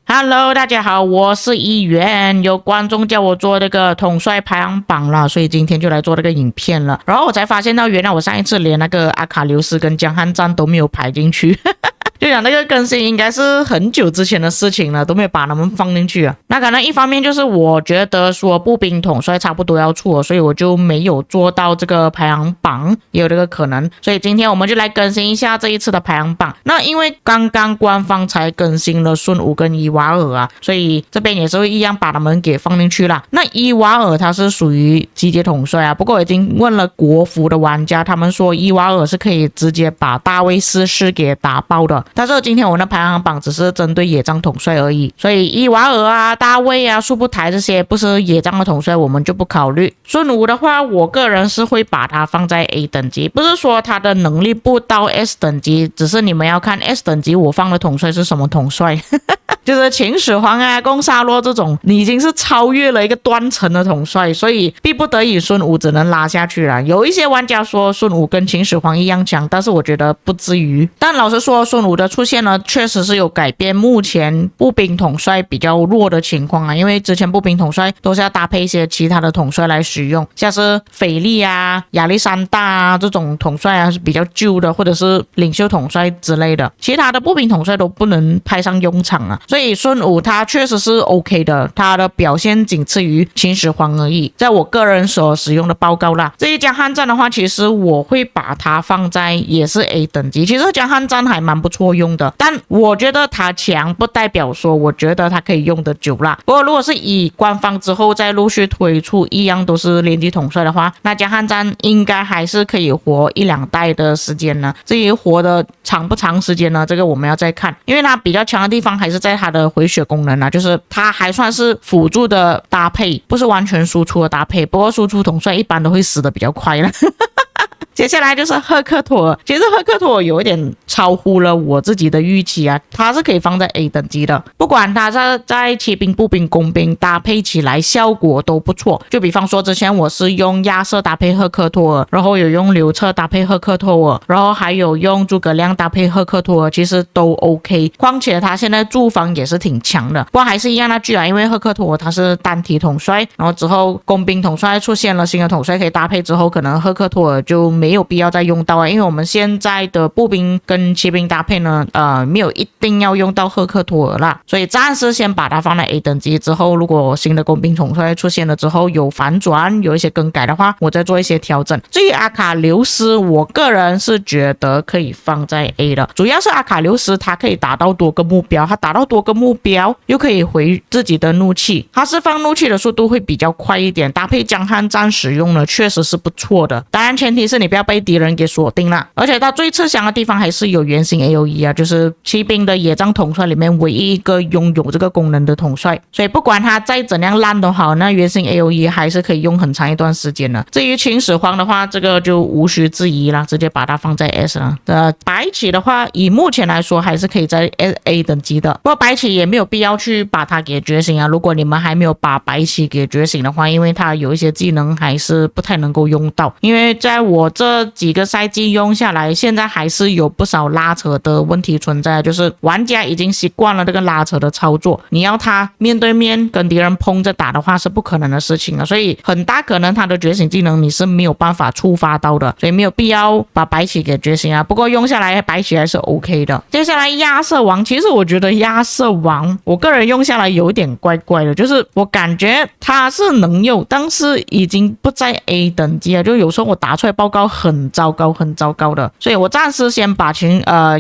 Hello，大家好，我是议员。有观众叫我做这个统帅排行榜了，所以今天就来做这个影片了。然后我才发现到，原来我上一次连那个阿卡琉斯跟江汉赞都没有排进去。就讲那个更新应该是很久之前的事情了，都没有把他们放进去啊。那可能一方面就是我觉得说步兵统帅差不多要出了，所以我就没有做到这个排行榜，也有这个可能。所以今天我们就来更新一下这一次的排行榜。那因为刚刚官方才更新了顺武跟伊瓦尔啊，所以这边也是会一样把他们给放进去啦。那伊瓦尔他是属于集结统帅啊，不过已经问了国服的玩家，他们说伊瓦尔是可以直接把大卫四世给打爆的。但是今天我们的排行榜只是针对野战统帅而已，所以伊瓦尔啊、大卫啊、速不台这些不是野战的统帅我们就不考虑。顺武的话，我个人是会把它放在 A 等级，不是说他的能力不到 S 等级，只是你们要看 S 等级我放的统帅是什么统帅。就是秦始皇啊、攻沙洛这种，你已经是超越了一个断层的统帅，所以逼不得已孙武只能拉下去了。有一些玩家说孙武跟秦始皇一样强，但是我觉得不至于。但老实说，孙武的出现呢，确实是有改变目前步兵统帅比较弱的情况啊，因为之前步兵统帅都是要搭配一些其他的统帅来使用，像是腓力啊、亚历山大啊这种统帅啊是比较旧的，或者是领袖统帅之类的，其他的步兵统帅都不能派上用场啊。所以孙武他确实是 OK 的，他的表现仅次于秦始皇而已，在我个人所使用的报告啦。这一江汉战的话，其实我会把它放在也是 A 等级，其实江汉战还蛮不错用的，但我觉得它强不代表说我觉得它可以用得久啦。不过如果是以官方之后再陆续推出一样都是连级统帅的话，那江汉战应该还是可以活一两代的时间呢。至于活的长不长时间呢，这个我们要再看，因为它比较强的地方还是在它的回血功能啊，就是它还算是辅助的搭配，不是完全输出的搭配。不过输出统帅一般都会死的比较快了。接下来就是赫克托尔，其实赫克托尔有一点超乎了我自己的预期啊，它是可以放在 A 等级的，不管它在骑兵、步兵、工兵搭配起来效果都不错。就比方说之前我是用亚瑟搭配赫克托尔，然后有用刘彻搭配赫克托尔，然后还有用诸葛亮搭配赫克托尔，其实都 OK。况且他现在驻防也是挺强的，不过还是一样那句啊，因为赫克托尔他是单体统帅，然后之后工兵统帅出现了新的统帅可以搭配之后，可能赫克托尔就没有必要再用到啊，因为我们现在的步兵跟骑兵搭配呢，没有一定要用到赫克托尔啦，所以暂时先把它放在 A 等级，之后如果新的工兵统帅出现了之后有反转，有一些更改的话，我再做一些调整。至于阿卡琉斯，我个人是觉得可以放在 A 的，主要是阿卡琉斯它可以达到多个目标，它达到多个目标又可以回自己的怒气，它释放怒气的速度会比较快一点，搭配江汉战使用呢确实是不错的，当然前提是你不要被敌人给锁定了，而且它最吃香的地方还是有原型 AOE 啊，就是骑兵的野战统帅里面唯一一个拥有这个功能的统帅，所以不管它再怎样烂都好，那原型 AOE 还是可以用很长一段时间的。至于秦始皇的话，这个就无需质疑啦，直接把它放在 S 了。白起的话，以目前来说还是可以在 A 等级的，不过白起也没有必要去把它给觉醒啊。如果你们还没有把白起给觉醒的话，因为它有一些技能还是不太能够用到，因为在我这几个赛季用下来，现在还是有不少拉扯的问题存在，就是玩家已经习惯了这个拉扯的操作，你要他面对面跟敌人碰着打的话是不可能的事情了，所以很大可能他的觉醒技能你是没有办法触发到的，所以没有必要把白起给觉醒啊。不过用下来白起还是 OK 的。接下来亚瑟王，其实我觉得亚瑟王我个人用下来有一点怪怪的，就是我感觉他是能用，但是已经不在 A 等级了，就有时候我打出来报告很糟糕很糟糕的，所以我暂时先把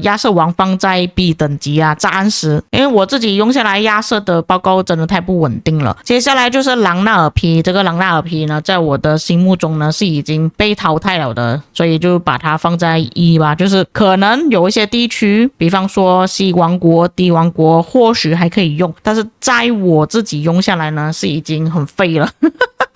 亚瑟王放在 B 等级啊，暂时，因为我自己用下来亚瑟的报告真的太不稳定了。接下来就是朗纳尔 P， 这个朗纳尔 P 呢，在我的心目中呢是已经被淘汰了的，所以就把它放在1吧。就是可能有一些地区，比方说西王国、帝王国，或许还可以用，但是在我自己用下来呢，是已经很废了。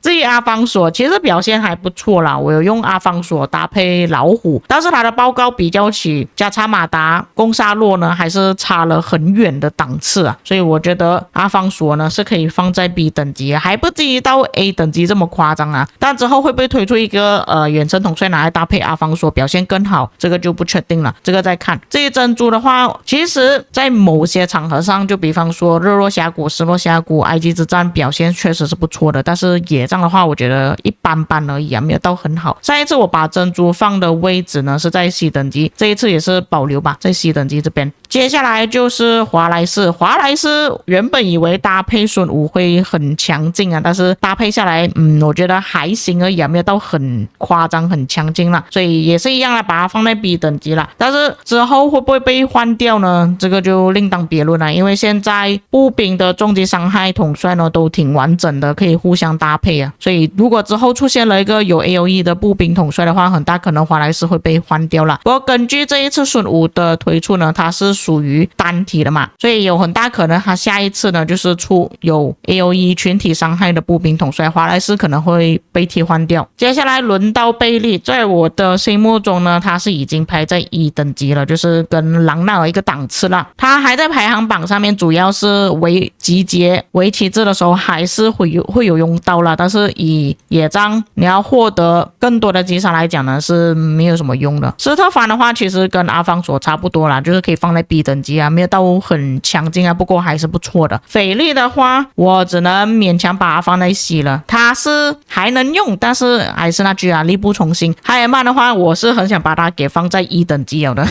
至于阿方索，其实表现还不错啦，我有用阿方索搭配老虎，但是它的报告比较起加查马达、攻沙洛呢，还是差了很远的档次啊，所以我觉得阿方索呢是可以放在 B 等级，还不至于到 A 等级这么夸张啊。但之后会不会推出一个远程统帅拿来搭配阿方索表现更好，这个就不确定了，这个再看。至于珍珠的话，其实在某些场合上，就比方说热洛峡谷、斯洛峡谷、埃及之战表现确实是不错的，但是野战的话，我觉得一般般而已啊，没有到很好。上一次我把珍珠放的位置呢是在 C 等级，这一次也是保留吧，在 C 等级这边。接下来就是华莱士，华莱士原本以为搭配孙武会很强劲啊，但是搭配下来，我觉得还行而已啊，没有到很夸张、很强劲了，所以也是一样的，把它放在 B 等级了。但是之后会不会被换掉呢？这个就另当别论了，因为现在步兵的重击伤害统帅呢都挺完整的，可以互相搭配啊，所以如果之后出现了一个有 AOE 的步兵统帅的话，很大可能华莱士会被换掉了。不过根据这一次孙武的推出呢，它是属于单体的嘛，所以有很大可能他下一次呢就是出有 AOE 群体伤害的步兵统帅，华莱士可能会被替换掉。接下来轮到贝利，在我的心目中呢，他是已经排在1等级了，就是跟朗纳尔一个档次了。他还在排行榜上面，主要是为集结为旗帜的时候还是会有用到了，但是以野战你要获得更多的击杀来讲呢，是没有什么用的。斯特凡的话其实跟阿方索差不多啦，就是可以放在 B 等级啊，没有到很强劲啊，不过还是不错的。斐利的话，我只能勉强把它放在 C 了，它是还能用，但是还是那句啊，力不从心。海尔曼的话，我是很想把它给放在1等级了的。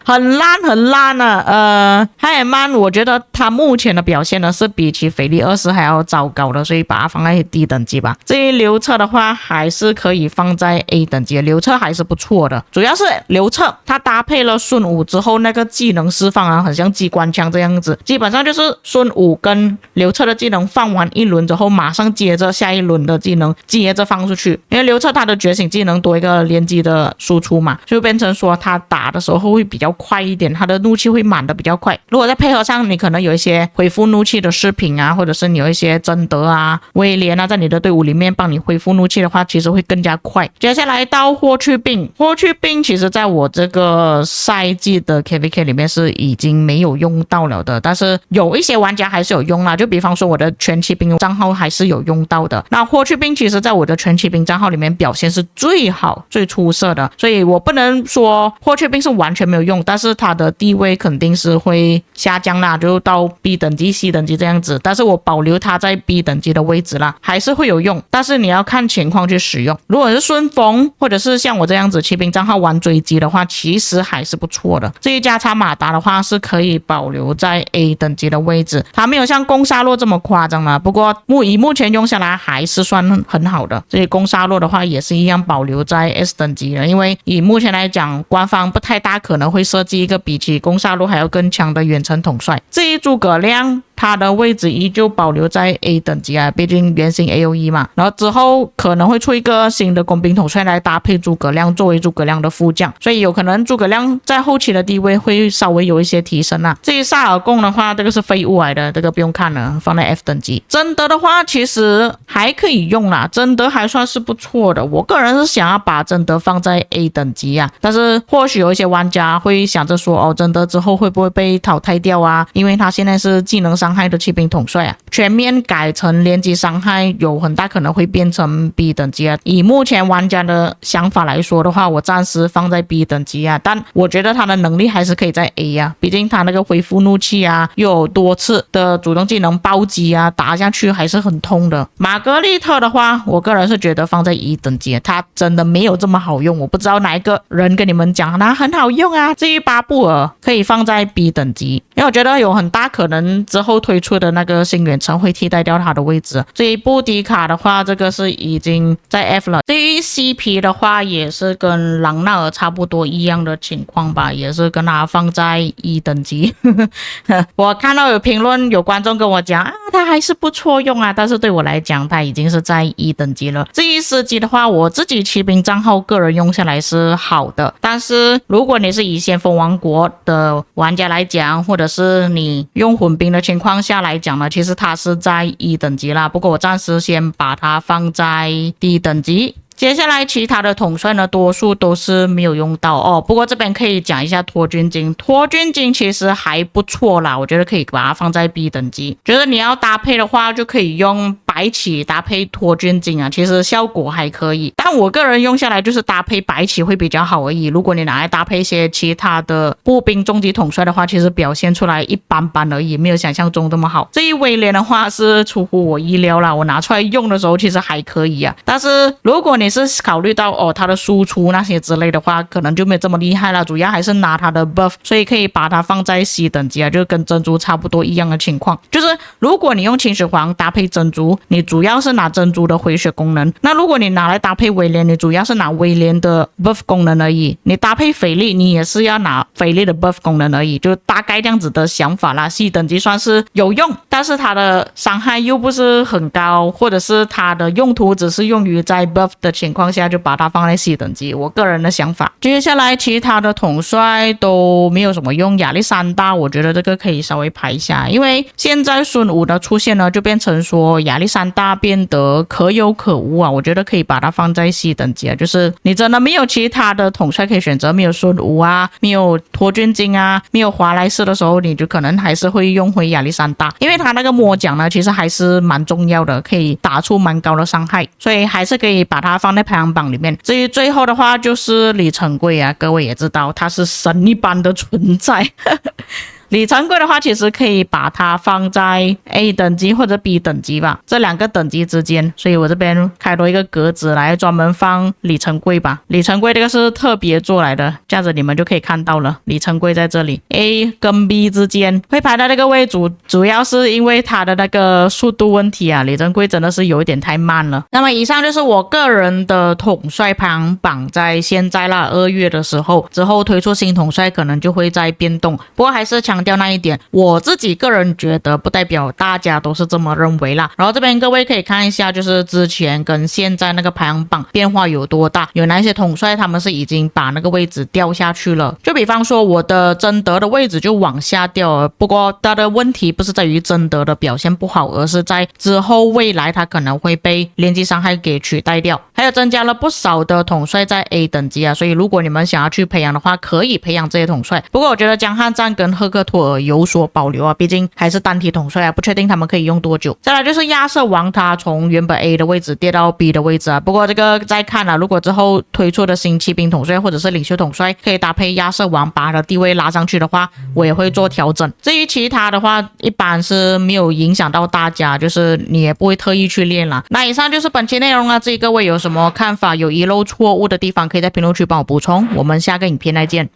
很烂啊！海尔曼我觉得他目前的表现呢是比起斐利20还要糟糕的，所以把它放在 D 等级吧。至于刘彻的话，还是可以放在 A 等级，刘彻还是不错的。主要是刘彻他搭配了孙武之后，那个技能释放啊，很像机关枪这样子，基本上就是孙武跟刘彻的技能放完一轮之后，马上接着下一轮的技能接着放出去。因为刘彻他的觉醒技能多一个连击的输出嘛，就变成说他打的时候会比较快一点，他的怒气会满的比较快。如果再配合上你可能有一些恢复怒气的饰品啊，或者是你有一些贞德啊、威廉啊在你的队伍里面帮你恢复怒气的话，其实会更加快。接下来到霍去病，霍去病其实在我这个赛季的 KVK 里面是已经没有用到了的，但是有一些玩家还是有用啦，就比方说我的全骑兵账号还是有用到的。那霍去病其实在我的全骑兵账号里面表现是最好最出色的，所以我不能说霍去病是完全没有用，但是他的地位肯定是会下降啦，就到 B 等级 C 等级这样子，但是我保留他在 B 等级的位置啦，还是会有用，但是你要看情况去使用。如果是顺风或者是像我这样子骑兵账号玩追击的话，其实还是不错的。至于加查马达的话是可以保留在 A 等级的位置，它没有像攻沙洛这么夸张啦，不过以目前用下来还是算很好的。所以攻沙洛的话也是一样保留在 S 等级的，因为以目前来讲官方不太大可能会设计一个比起攻沙洛还要更强的远程统帅。至于诸葛亮，他的位置依旧保留在 A 等级啊，毕竟原型 AOE 嘛。然后之后可能会出一个新的工兵统帅来搭配诸葛亮，作为诸葛亮的副将，所以有可能诸葛亮在后期的地位会稍微有一些提升啊。至于萨尔贡的话，这个是废物来的，这个不用看了，放在 F 等级。贞德的话其实还可以用啦，贞德还算是不错的，我个人是想要把贞德放在 A 等级啊，但是或许有一些玩家会想着说，哦，贞德之后会不会被淘汰掉啊，因为他现在是技能伤害的骑兵统帅啊，全面改成连击伤害，有很大可能会变成 B 等级啊。以目前玩家的想法来说的话，我暂时放在 B 等级啊，但我觉得他的能力还是可以在 A 啊，毕竟他那个恢复怒气啊，又有多次的主动技能暴击啊，打下去还是很痛的。玛格丽特的话，我个人是觉得放在1等级，他真的没有这么好用，我不知道哪一个人跟你们讲他很好用啊。至于巴布尔可以放在 B 等级，因为我觉得有很大可能之后推出的那个新远程会替代掉他的位置。至于布迪卡的话，这个是已经在 F 了。至于 CP 的话，也是跟朗纳尔差不多一样的情况吧，也是跟他放在1等级。我看到有评论有观众跟我讲啊，他还是不错用啊，但是对我来讲他已经是在1等级了。至于司机的话，我自己骑兵账号个人用下来是好的，但是如果你是以先锋王国的玩家来讲，或者是你用混兵的情况况下来讲呢，其实它是在1等级啦，不过我暂时先把它放在D等级。接下来其他的统帅呢，多数都是没有用到哦。不过这边可以讲一下脱菌精，脱菌精其实还不错啦，我觉得可以把它放在 B 等级。觉得你要搭配的话，就可以用白起搭配脱菌精啊，其实效果还可以。但我个人用下来就是搭配白起会比较好而已。如果你拿来搭配一些其他的步兵终极统帅的话，其实表现出来一般般而已，没有想象中这么好。这一威廉的话是出乎我意料啦，我拿出来用的时候其实还可以啊。但是如果你是考虑到它的输出那些之类的话，可能就没有这么厉害了，主要还是拿它的 buff， 所以可以把它放在 C 等级啊，就跟珍珠差不多一样的情况。就是如果你用秦始皇搭配珍珠，你主要是拿珍珠的回血功能，那如果你拿来搭配威廉，你主要是拿威廉的 buff 功能而已。你搭配斐利，你也是要拿斐利的 buff 功能而已，就大概这样子的想法啦。C 等级算是有用，但是它的伤害又不是很高，或者是它的用途只是用于在 buff 的情况下，就把它放在 C 等级，我个人的想法。接下来其他的统帅都没有什么用，亚历山大我觉得这个可以稍微排一下，因为现在孙武的出现呢，就变成说亚历山大变得可有可无啊，我觉得可以把它放在 C 等级啊，就是你真的没有其他的统帅可以选择，没有孙武啊，没有脱菌精啊，没有华莱士的时候，你就可能还是会用回亚历山大，因为他那个魔奖呢，其实还是蛮重要的，可以打出蛮高的伤害，所以还是可以把它放在排行榜里面。至于最后的话就是李成桂啊，各位也知道他是神一般的存在李成桂的话，其实可以把它放在 A 等级或者 B 等级吧，这两个等级之间，所以我这边开多一个格子来专门放李成桂吧。李成桂这个是特别做来的，这样子你们就可以看到了，李成桂在这里 A 跟 B 之间会排到这个位置，主要是因为它的那个速度问题啊，李成桂真的是有一点太慢了。那么以上就是我个人的统帅排行榜，在现在啦2月的时候，之后推出新统帅可能就会再变动，不过还是强调那一点，我自己个人觉得不代表大家都是这么认为啦。然后这边各位可以看一下，就是之前跟现在那个排行榜变化有多大，有哪些统帅他们是已经把那个位置掉下去了，就比方说我的贞德的位置就往下掉了，不过它的问题不是在于贞德的表现不好，而是在之后未来它可能会被连击伤害给取代掉，还有增加了不少的统帅在 A 等级啊，所以如果你们想要去培养的话，可以培养这些统帅。不过我觉得江汉赞跟赫克托尔有所保留啊，毕竟还是单体统帅啊，不确定他们可以用多久。再来就是亚瑟王，他从原本 A 的位置跌到 B 的位置啊，不过这个再看啊，如果之后推出的新骑兵统帅或者是领袖统帅可以搭配亚瑟王把他的地位拉上去的话，我也会做调整。至于其他的话，一般是没有影响到大家，就是你也不会特意去练啦。那以上就是本期内容啊，至于各位有什么看法，有遗漏错误的地方，可以在评论区帮我补充。我们下个影片再见。